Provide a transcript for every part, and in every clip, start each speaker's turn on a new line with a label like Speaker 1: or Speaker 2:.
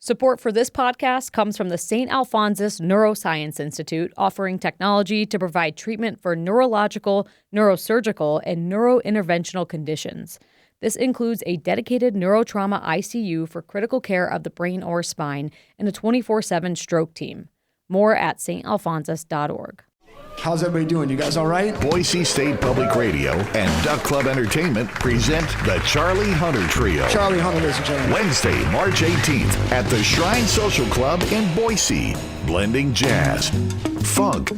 Speaker 1: Support for this podcast comes from the St. Alphonsus Neuroscience Institute, offering technology to provide treatment for neurological, neurosurgical, and neurointerventional conditions. This includes a dedicated neurotrauma ICU for critical care of the brain or spine and a 24/7 stroke team. More at stalphonsus.org.
Speaker 2: How's everybody doing? You guys all right?
Speaker 3: Boise State Public Radio and Duck Club Entertainment present the Charlie Hunter Trio.
Speaker 2: Charlie Hunter, ladies and gentlemen.
Speaker 3: Wednesday, March 18th at the Shrine Social Club in Boise. Blending jazz, funk,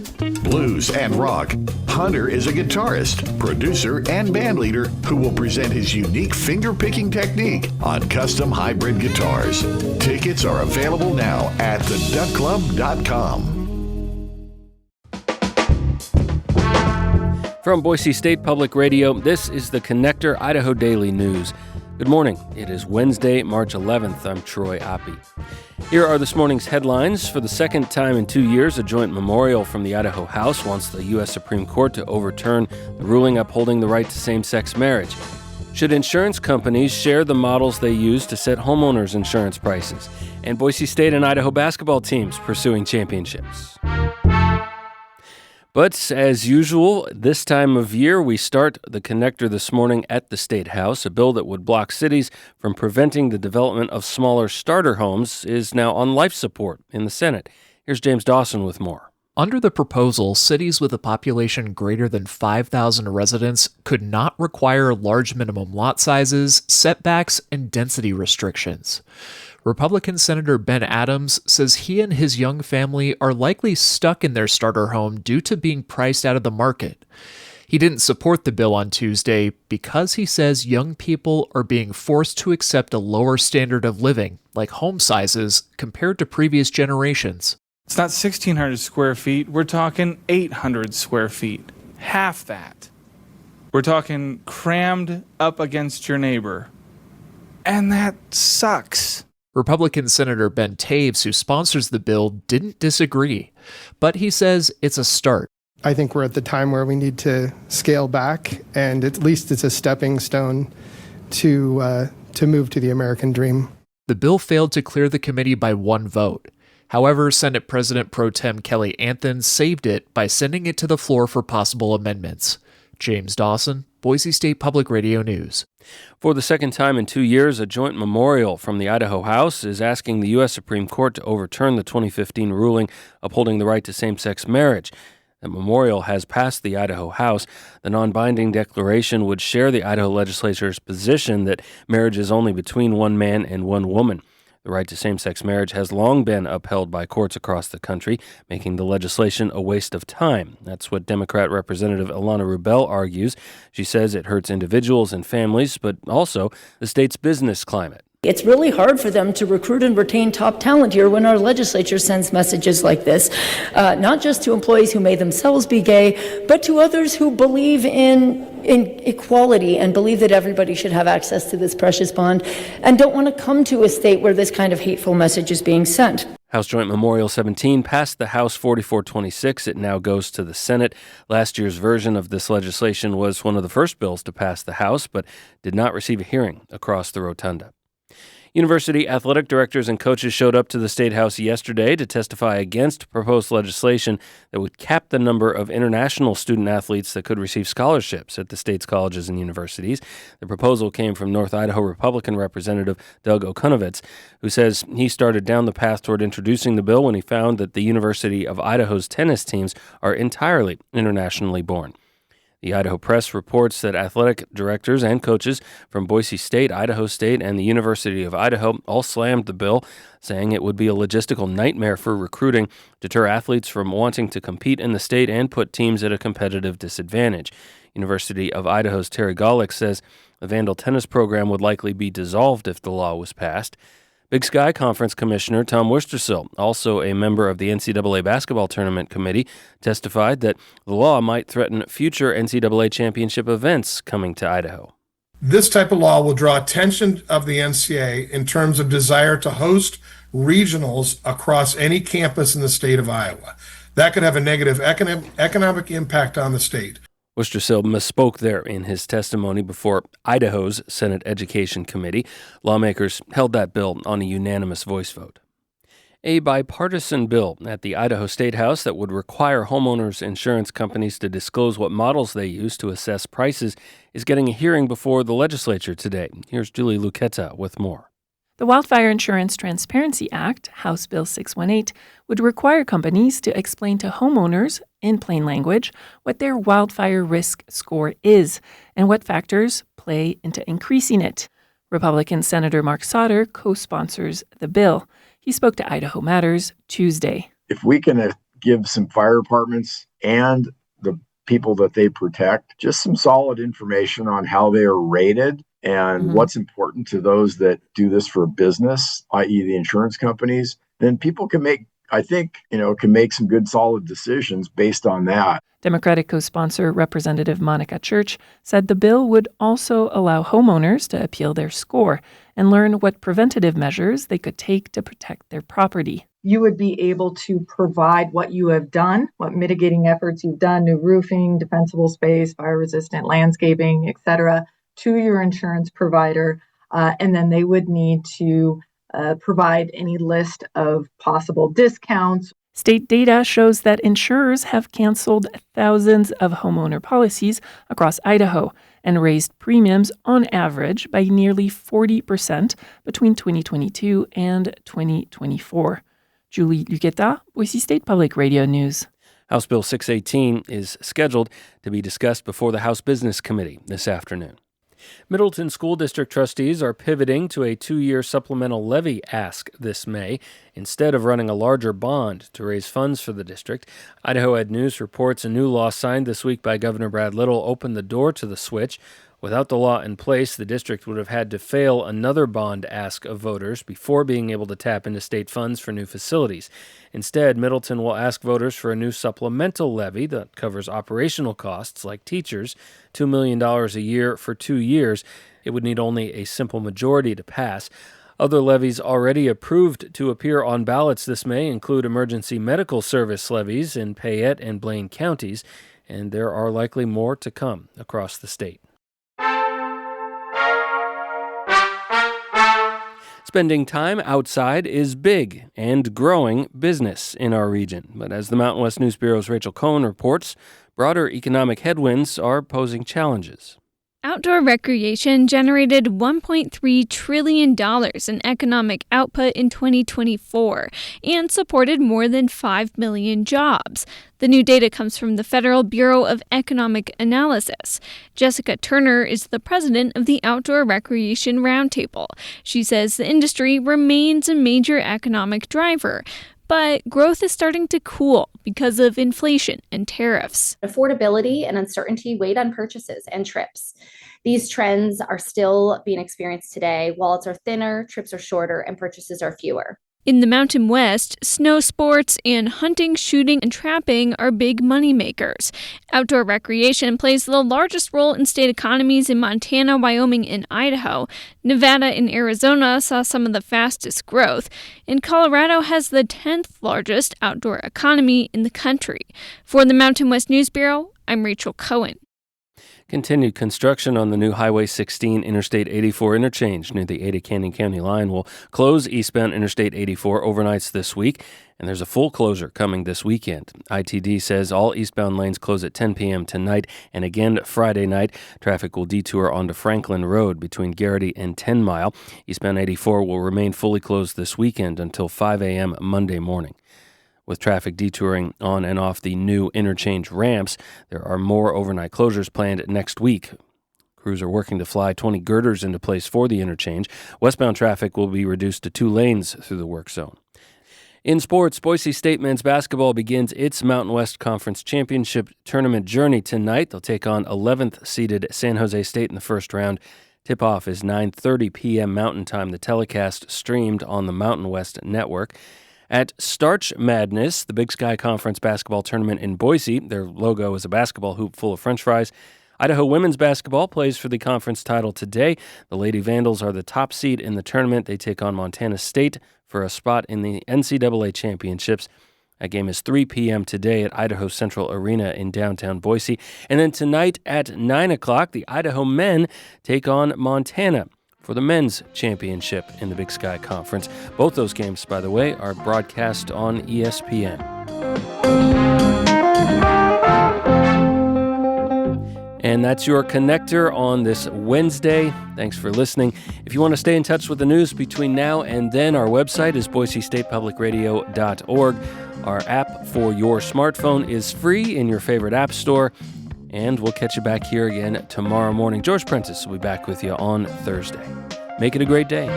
Speaker 3: blues, and rock. Hunter is a guitarist, producer, and bandleader who will present his unique finger-picking technique on custom hybrid guitars. Tickets are available now at theduckclub.com.
Speaker 4: From Boise State Public Radio, this is the Connector Idaho Daily News. Good morning. It is Wednesday, March 11th. I'm Troy Oppie. Here are this morning's headlines. For the second time in 2 years, a joint memorial from the Idaho House wants the U.S. Supreme Court to overturn the ruling upholding the right to same-sex marriage. Should insurance companies share the models they use to set homeowners' insurance prices? And Boise State and Idaho basketball teams pursuing championships. But as usual, this time of year, we start the Connector this morning at the State House. A bill that would block cities from preventing the development of smaller starter homes is now on life support in the Senate. Here's James Dawson with more.
Speaker 5: Under the proposal, cities with a population greater than 5,000 residents could not require large minimum lot sizes, setbacks, and density restrictions. Republican Senator Ben Adams says he and his young family are likely stuck in their starter home due to being priced out of the market. He didn't support the bill on Tuesday because he says young people are being forced to accept a lower standard of living, like home sizes, compared to previous generations.
Speaker 6: It's not 1,600 square feet. We're talking 800 square feet. Half that. We're talking crammed up against your neighbor. And that sucks.
Speaker 5: Republican Senator Ben Taves, who sponsors the bill, didn't disagree, but he says it's a start.
Speaker 7: I think we're at the time where we need to scale back, and at least it's a stepping stone to move to the American dream.
Speaker 5: The bill failed to clear the committee by one vote. However, Senate President Pro Tem Kelly Anthon saved it by sending it to the floor for possible amendments. James Dawson, Boise State Public Radio News.
Speaker 4: For the second time in 2 years, a joint memorial from the Idaho House is asking the U.S. Supreme Court to overturn the 2015 ruling upholding the right to same-sex marriage. The memorial has passed the Idaho House. The non-binding declaration would share the Idaho legislature's position that marriage is only between one man and one woman. The right to same-sex marriage has long been upheld by courts across the country, making the legislation a waste of time. That's what Democrat Representative Ilana Rubel argues. She says it hurts individuals and families, but also the state's business climate.
Speaker 8: It's really hard for them to recruit and retain top talent here when our legislature sends messages like this, not just to employees who may themselves be gay, but to others who believe in equality and believe that everybody should have access to this precious bond and don't want to come to a state where this kind of hateful message is being sent.
Speaker 4: House Joint Memorial 17 passed the House 44-26. It now goes to the Senate. Last year's version of this legislation was one of the first bills to pass the House, but did not receive a hearing across the rotunda. University athletic directors and coaches showed up to the State House yesterday to testify against proposed legislation that would cap the number of international student athletes that could receive scholarships at the state's colleges and universities. The proposal came from North Idaho Republican Representative Doug Okunovitz, who says he started down the path toward introducing the bill when he found that the University of Idaho's tennis teams are entirely internationally born. The Idaho Press reports that athletic directors and coaches from Boise State, Idaho State, and the University of Idaho all slammed the bill, saying it would be a logistical nightmare for recruiting, deter athletes from wanting to compete in the state, and put teams at a competitive disadvantage. University of Idaho's Terry Golick says the Vandal tennis program would likely be dissolved if the law was passed. Big Sky Conference Commissioner Tom Wistrcill, also a member of the NCAA basketball tournament committee, testified that the law might threaten future NCAA championship events coming to Idaho.
Speaker 9: This type of law will draw attention of the NCAA in terms of desire to host regionals across any campus in the state of Iowa. That could have a negative economic impact on the state.
Speaker 4: Worcestersill misspoke there in his testimony before Idaho's Senate Education Committee. Lawmakers held that bill on a unanimous voice vote. A bipartisan bill at the Idaho State House that would require homeowners insurance companies to disclose what models they use to assess prices is getting a hearing before the legislature today. Here's Julie Luqueta with more.
Speaker 10: The Wildfire Insurance Transparency Act, House Bill 618, would require companies to explain to homeowners, in plain language, what their wildfire risk score is and what factors play into increasing it. Republican Senator Mark Sauter co-sponsors the bill. He spoke to Idaho Matters Tuesday.
Speaker 11: If we can give some fire departments and the people that they protect just some solid information on how they are rated and what's important to those that do this for business, i.e. the insurance companies, then people can make some good solid decisions based on that.
Speaker 10: Democratic co-sponsor Representative Monica Church said the bill would also allow homeowners to appeal their score and learn what preventative measures they could take to protect their property.
Speaker 12: You would be able to provide what you have done, what mitigating efforts you've done, new roofing, defensible space, fire-resistant landscaping, etc., to your insurance provider, and then they would need to provide any list of possible discounts.
Speaker 10: State data shows that insurers have canceled thousands of homeowner policies across Idaho and raised premiums on average by nearly 40% between 2022 and 2024. Julie Luqueta, Boise State Public Radio News.
Speaker 4: House Bill 618 is scheduled to be discussed before the House Business Committee this afternoon. Middleton School District trustees are pivoting to a 2-year supplemental levy ask this May instead of running a larger bond to raise funds for the district. Idaho Ed News reports a new law signed this week by Governor Brad Little opened the door to the switch. Without the law in place, the district would have had to fail another bond ask of voters before being able to tap into state funds for new facilities. Instead, Middleton will ask voters for a new supplemental levy that covers operational costs like teachers, $2 million a year for 2 years. It would need only a simple majority to pass. Other levies already approved to appear on ballots this May include emergency medical service levies in Payette and Blaine counties, and there are likely more to come across the state. Spending time outside is big and growing business in our region. But as the Mountain West News Bureau's Rachel Cohen reports, broader economic headwinds are posing challenges.
Speaker 13: Outdoor recreation generated $1.3 trillion in economic output in 2024 and supported more than 5 million jobs. The new data comes from the Federal Bureau of Economic Analysis. Jessica Turner is the president of the Outdoor Recreation Roundtable. She says the industry remains a major economic driver, but growth is starting to cool because of inflation and tariffs.
Speaker 14: Affordability and uncertainty weighed on purchases and trips. These trends are still being experienced today. Wallets are thinner, trips are shorter, and purchases are fewer.
Speaker 13: In the Mountain West, snow sports and hunting, shooting, and trapping are big moneymakers. Outdoor recreation plays the largest role in state economies in Montana, Wyoming, and Idaho. Nevada and Arizona saw some of the fastest growth, and Colorado has the 10th largest outdoor economy in the country. For the Mountain West News Bureau, I'm Rachel Cohen.
Speaker 4: Continued construction on the new Highway 16 Interstate 84 interchange near the Ada-Canyon County line will close eastbound Interstate 84 overnights this week, and there's a full closure coming this weekend. ITD says all eastbound lanes close at 10 p.m. tonight and again Friday night. Traffic will detour onto Franklin Road between Garrity and 10 Mile. Eastbound 84 will remain fully closed this weekend until 5 a.m. Monday morning. With traffic detouring on and off the new interchange ramps, there are more overnight closures planned next week. Crews are working to fly 20 girders into place for the interchange. Westbound traffic will be reduced to 2 lanes through the work zone. In sports, Boise State men's basketball begins its Mountain West Conference Championship tournament journey tonight. They'll take on 11th-seeded San Jose State in the first round. Tip-off is 9:30 p.m. Mountain Time. The telecast streamed on the Mountain West Network. At Starch Madness, the Big Sky Conference basketball tournament in Boise, their logo is a basketball hoop full of French fries. Idaho women's basketball plays for the conference title today. The Lady Vandals are the top seed in the tournament. They take on Montana State for a spot in the NCAA championships. That game is 3 p.m. today at Idaho Central Arena in downtown Boise. And then tonight at 9 o'clock, the Idaho men take on Montana for the men's championship in the Big Sky Conference. Both those games, by the way, are broadcast on ESPN. And that's your Connector on this Wednesday. Thanks for listening. If you want to stay in touch with the news between now and then, our website is boisestatepublicradio.org. Our app for your smartphone is free in your favorite app store. And we'll catch you back here again tomorrow morning. George Prentice will be back with you on Thursday. Make it a great day.